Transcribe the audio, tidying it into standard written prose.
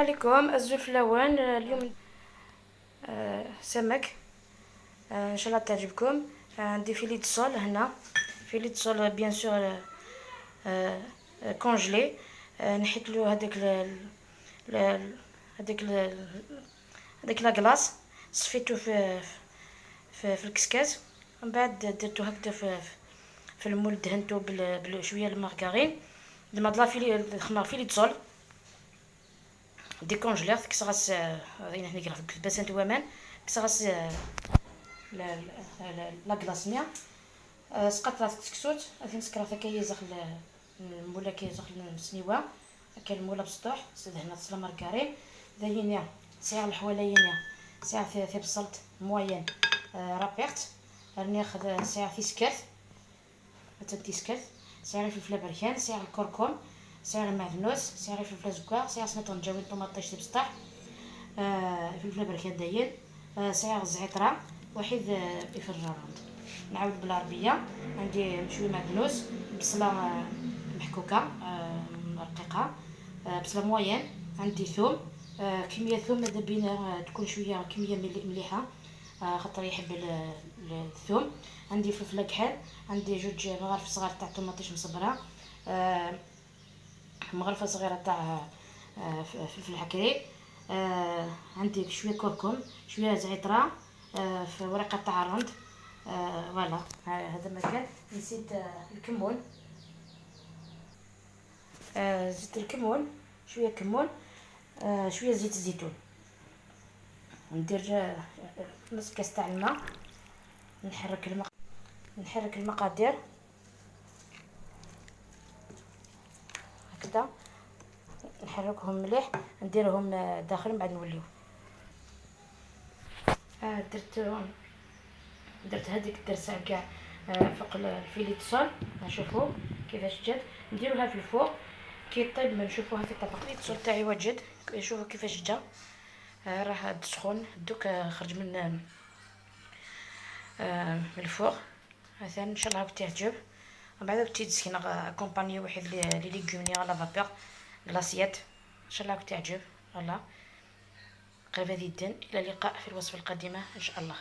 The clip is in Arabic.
عليكم الزلفلاوان. اليوم سمك. ان شاء الله تعجبكم. عندي فيلي د صول هنا، فيلي د صول بيان سور كونجلي. نحيت له هذاك لاكلاص، صفيتو في الكسكاس، من بعد درتو هكذا في المول، دهنتو بشويه المارغرين، درنا لا فيلي خمار فيلي د صول ديكونجليغ كسغاس هنا نقرا في باسنت ومان كسغاس لاكلاص سقطت كسكسوت هذه نسكرها كي يزخل المولا كي يزخل السنيوه كان المولا بسطوح زيد هنا تصله مارغرين ذاينيا ساعه الحواليين ساعه في بصلت موين رابيرت ناخذ ساعه في سكرت تيسكرت ساعه الفلفل بركان ساعه الكركم ساعه المعدنوس ساعه الفلفل زكار ساعه سميط طنجاوي طوماطيش ديال بسطح فلفل بركان داين ساعه الزعتره واحد يفرجرهم. نعاود بالعربيه، عندي شويه معدنوس، بصله محكوكه رقيقه، بصله موين، عندي ثوم، كميه ثوم ماذا بينا تكون شويه كميه مليحه خاطر يحب الثوم. عندي فلفله كحل، عندي جوج مغارف صغار تاع طوماطيش مصبره، مغرفه صغيره تاع فلفل حكري، عندي شويه كركم، شويه زعتره في ورقه تاع الرند. فوالا هذا ما كان. نسيت الكمون، زيت الكمون، شويه كمون، شويه زيت الزيتون. ندير نص كاس تاع الماء، نحرك المقادير هكذا، نحركهم مليح، نديرهم داخل من بعد نوليو. درت هذيك الدرسه كاع فوق الفيلي تصل، نشوفوا كيفاش جات، نديروها في الفوق كي طيب ما نشوفوها في الطبق. التصل تاعي وجد، شوفوا كيفاش جا، راه سخون دوك خرج من الفوق. مثلا ان شاء الله تعجب. ومن بعد تيسكن اكومباني واحد لي ليغوم على فابور كلاصيات، ان شاء الله تعجب. الله قريبه جدا. الى اللقاء في الوصفه القادمه ان شاء الله.